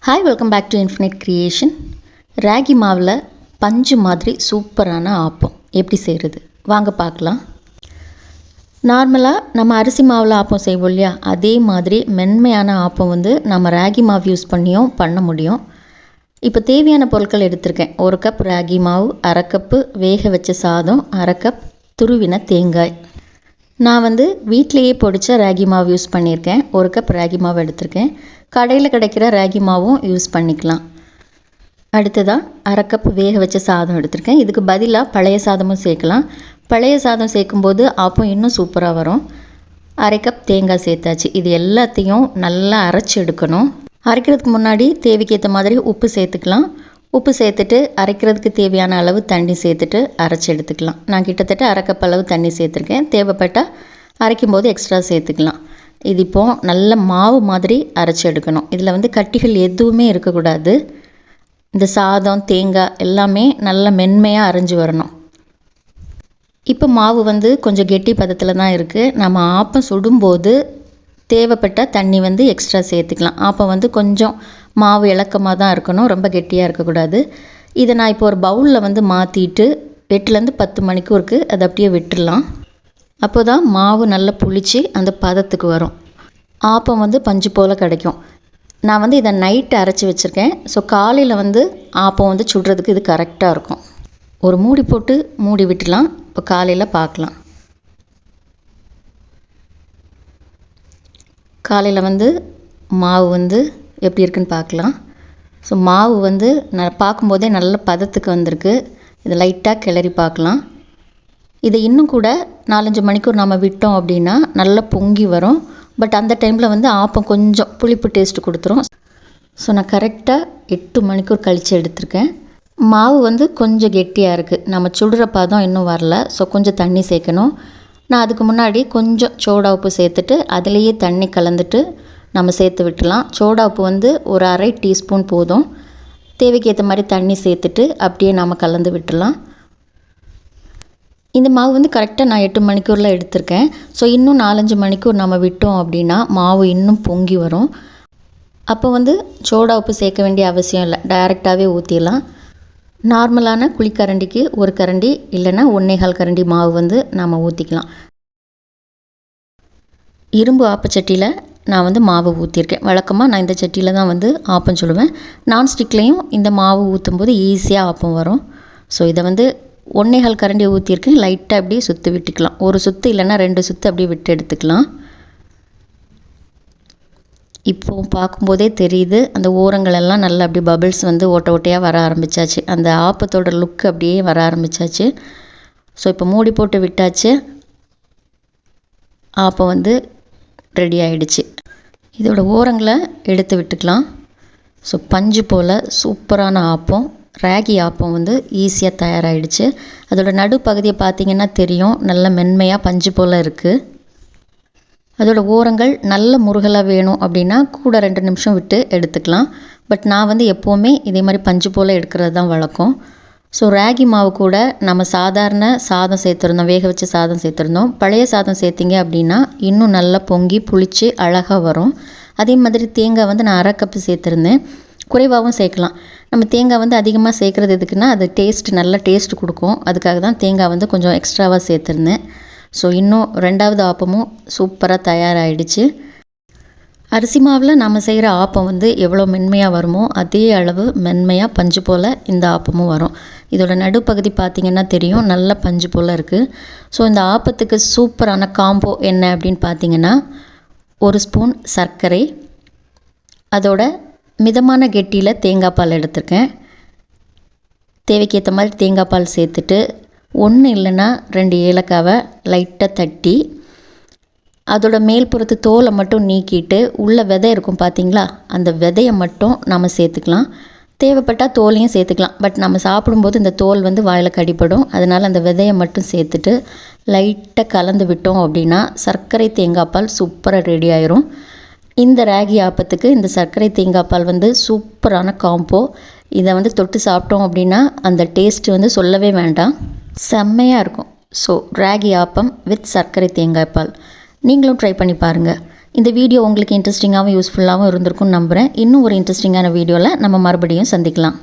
Hi, welcome back to infinite creation. ராகி மாவில் பஞ்சு மாதிரி சூப்பரான ஆப்பம் எப்படி செய்கிறது வாங்க பார்க்கலாம். நார்மலாக நம்ம அரிசி மாவில் ஆப்பம் செய்வோம் இல்லையா, அதே மாதிரி மென்மையான ஆப்பம் நம்ம ராகி மாவு யூஸ் பண்ணியும் பண்ண முடியும். இப்போ தேவையான பொருட்கள் எடுத்திருக்கேன். 1 கப் ராகி மாவு, 1/2 கப்பு வேக வச்ச சாதம், 1/2 கப் துருவின தேங்காய். நான் வீட்டிலையே பொடிச்ச ராகி மாவு யூஸ் பண்ணியிருக்கேன். 1 கப் ராகி மாவு எடுத்திருக்கேன். கடையில் கிடைக்கிற ராகி மாவும் யூஸ் பண்ணிக்கலாம். அடுத்ததாக 1/2 கப் வேக வச்ச சாதம் எடுத்திருக்கேன். இதுக்கு பதிலாக பழைய சாதமும் சேர்க்கலாம். பழைய சாதம் சேர்க்கும்போது ஆப்பம் இன்னும் சூப்பராக வரும். 1/2 கப் தேங்காய் சேர்த்தாச்சு. இது எல்லாத்தையும் நல்லா அரைச்சி எடுக்கணும். அரைக்கிறதுக்கு முன்னாடி தேவைக்கு ஏற்ற மாதிரி உப்பு சேர்த்துக்கலாம். உப்பு சேர்த்துட்டு அரைக்கிறதுக்கு தேவையான அளவு தண்ணி சேர்த்துட்டு அரைச்சி எடுத்துக்கலாம். நான் கிட்டத்தட்ட 1/2 கப் அளவு தண்ணி சேர்த்துருக்கேன். தேவைப்பட்டால் அரைக்கும் போது எக்ஸ்ட்ரா சேர்த்துக்கலாம். இது இப்போது நல்ல மாவு மாதிரி அரைச்சி எடுக்கணும். இதில் கட்டிகள் எதுவுமே இருக்கக்கூடாது. இந்த சாதம் தேங்காய் எல்லாமே நல்ல மென்மையாக அரைஞ்சி வரணும். இப்போ மாவு கொஞ்சம் கெட்டி பதத்தில் தான் இருக்குது. நம்ம ஆப்பம் சுடும்போது தேவைப்பட்ட தண்ணி எக்ஸ்ட்ரா சேர்த்துக்கலாம். ஆப்பம் கொஞ்சம் மாவு இலக்கமாக தான் இருக்கணும், ரொம்ப கெட்டியாக இருக்கக்கூடாது. இதை நான் இப்போ ஒரு பவுலில் மாற்றிட்டு 8லேருந்து 10 மணிக்கூருக்கு அதை அப்படியே விட்டுடலாம். அப்போ தான் மாவு நல்லா புளிச்சு அந்த பதத்துக்கு வரும். ஆப்பம் பஞ்சு போல் கிடைக்கும். நான் இதை நைட்டு அரைச்சி வச்சுருக்கேன். ஸோ காலையில் ஆப்பம் சுடுறதுக்கு இது கரெக்டாக இருக்கும். ஒரு மூடி போட்டு மூடி விட்டுலாம். இப்போ காலையில் பார்க்கலாம். காலையில் மாவு எப்படி இருக்குன்னு பார்க்கலாம். ஸோ மாவு நான் பார்க்கும்போதே நல்ல பதத்துக்கு வந்திருக்கு. இதை லைட்டாக கிளறி பார்க்கலாம். இதை இன்னும் கூட 4-5 மணிக்கூர் நம்ம விட்டோம் அப்படின்னா நல்லா பொங்கி வரும். பட் அந்த டைமில் ஆப்பம் கொஞ்சம் புளிப்பு டேஸ்ட்டு கொடுத்துரும். ஸோ நான் கரெக்டாக 8 மணிக்கூர் கழித்து எடுத்திருக்கேன். மாவு கொஞ்சம் கெட்டியாக இருக்குது. நம்ம சுடுற பதம் இன்னும் வரல. ஸோ கொஞ்சம் தண்ணி சேர்க்கணும். நான் அதுக்கு முன்னாடி கொஞ்சம் சோடா உப்பு சேர்த்துட்டு அதிலேயே தண்ணி கலந்துட்டு நம்ம சேர்த்து விட்டுலாம். சோடா உப்பு ஒரு 1/2 டீஸ்பூன் போதும். தேவைக்கு ஏற்ற மாதிரி தண்ணி சேர்த்துட்டு அப்படியே நாம் கலந்து விட்டுலாம். இந்த மாவு கரெக்டாக நான் 8 மணிக்கூரில் எடுத்திருக்கேன். ஸோ இன்னும் 4-5 மணிக்கூர் நம்ம விட்டோம் அப்படின்னா மாவு இன்னும் பொங்கி வரும். அப்போ சோடா உப்பு சேர்க்க வேண்டிய அவசியம் இல்லை, டைரெக்டாகவே ஊற்றிடலாம். நார்மலான குழிக்கரண்டிக்கு 1 கரண்டி இல்லைன்னா 1.25 கரண்டி மாவு நாம் ஊற்றிக்கலாம். இரும்பு ஆப்பச்சட்டியில் நான் மாவு ஊற்றிருக்கேன். வழக்கமாக நான் இந்த சட்டியில் தான் ஆப்பம் சுடுவேன். நான்ஸ்டிக்லேயும் இந்த மாவு ஊற்றும்போது ஈஸியாக ஆப்பம் வரும். ஸோ இதை 1.25 கரண்டி ஊற்றிருக்கேன். லைட்டாக அப்படியே சுற்றி விட்டுக்கலாம். ஒரு சுற்று இல்லைன்னா 2 சுற்று அப்படியே விட்டு எடுத்துக்கலாம். இப்போ பார்க்கும்போதே தெரியுது, அந்த ஓரங்களெல்லாம் நல்லா அப்படியே பபிள்ஸ் ஓட்ட ஓட்டையாக வர ஆரம்பித்தாச்சு. அந்த ஆப்பத்தோட லுக் அப்படியே வர ஆரம்பித்தாச்சு. ஸோ இப்போ மூடி போட்டு விட்டாச்சு. ஆப்பம் ரெடி ஆகிடுச்சு. இதோட ஓரங்களை எடுத்து விட்டுக்கலாம். ஸோ பஞ்சு போல் சூப்பரான ஆப்பம், ராகி ஆப்பம் ஈஸியாக தயாராகிடுச்சு. அதோட நடுப்பகுதியை பார்த்திங்கன்னா தெரியும், நல்ல மென்மையாக பஞ்சு போல் இருக்குது. அதோட ஓரங்கள் நல்ல முருகலாக வேணும் அப்படின்னா கூட 2 நிமிஷம் விட்டு எடுத்துக்கலாம். பட் நான் எப்போவுமே இதே மாதிரி பஞ்சு போல் எடுக்கிறது தான் வழக்கம். ஸோ ராகி மாவு கூட நம்ம சாதாரண சாதம் சேர்த்துருந்தோம், வேக வச்ச சாதம் சேர்த்துருந்தோம். பழைய சாதம் சேர்த்திங்க அப்படின்னா இன்னும் நல்லா பொங்கி புளிச்சு அழகாக வரும். அதே மாதிரி தேங்காய் நான் 1/2 கப்பு சேர்த்துருந்தேன். குறைவாகவும் சேர்க்கலாம். நம்ம தேங்காய் அதிகமாக சேர்க்குறது எதுக்குன்னா அது நல்ல டேஸ்ட் கொடுக்கும். அதுக்காக தான் தேங்காய் கொஞ்சம் எக்ஸ்ட்ராவாக சேர்த்துருந்தேன். ஸோ இன்னும் 2வது ஆப்பமும் சூப்பராக தயாராகிடுச்சு. அரிசி மாவில் நம்ம செய்கிற ஆப்பம் எவ்வளோ மென்மையாக வருமோ அதே அளவு மென்மையாக பஞ்சு போல் இந்த ஆப்பமும் வரும். இதோட நடுப்பகுதி பார்த்திங்கன்னா தெரியும், நல்ல பஞ்சு போல் இருக்குது. ஸோ இந்த ஆப்பத்துக்கு சூப்பரான காம்போ என்ன அப்படின்னு பார்த்திங்கன்னா, 1 ஸ்பூன் சர்க்கரை, அதோட மிதமான கெட்டியில் தேங்காய் பால் எடுத்திருக்கேன். தேவைக்கு ஏற்ற மாதிரி தேங்காய் பால் சேர்த்துட்டு 1 இல்லைன்னா 2 ஏலக்காவை லைட்டாக தட்டி அதோட மேல்புறத்து தோலை மட்டும் நீக்கிட்டு உள்ள விதை இருக்கும் பார்த்திங்களா, அந்த விதையை மட்டும் நம்ம சேர்த்துக்கலாம். தேவைப்பட்டால் தோலையும் சேர்த்துக்கலாம். பட் நம்ம சாப்பிடும்போது இந்த தோல் வாயில் கடிப்படும். அதனால் அந்த விதையை மட்டும் சேர்த்துட்டு லைட்டாக கலந்து விட்டோம் அப்படின்னா சர்க்கரை தேங்காய் பால் சூப்பராக ரெடி ஆயிரும். இந்த ராகி ஆப்பத்துக்கு இந்த சர்க்கரை தேங்காய் பால் சூப்பரான காம்போ. இதை தொட்டு சாப்பிட்டோம் அப்படின்னா அந்த டேஸ்ட்டு சொல்லவே வேண்டாம், செம்மையாக இருக்கும். ஸோ ராகி ஆப்பம் வித் சர்க்கரை தேங்காய் பால் நீங்களும் ட்ரை பண்ணி பாருங்கள். இந்த வீடியோ உங்களுக்கு இன்ட்ரெஸ்டிங்காகவும் யூஸ்ஃபுல்லாகவும் இருந்திருக்கும்னு நம்புகிறேன். இன்னும் ஒரு இன்ட்ரெஸ்டிங்கான வீடியோவில் நம்ம மறுபடியும் சந்திக்கலாம்.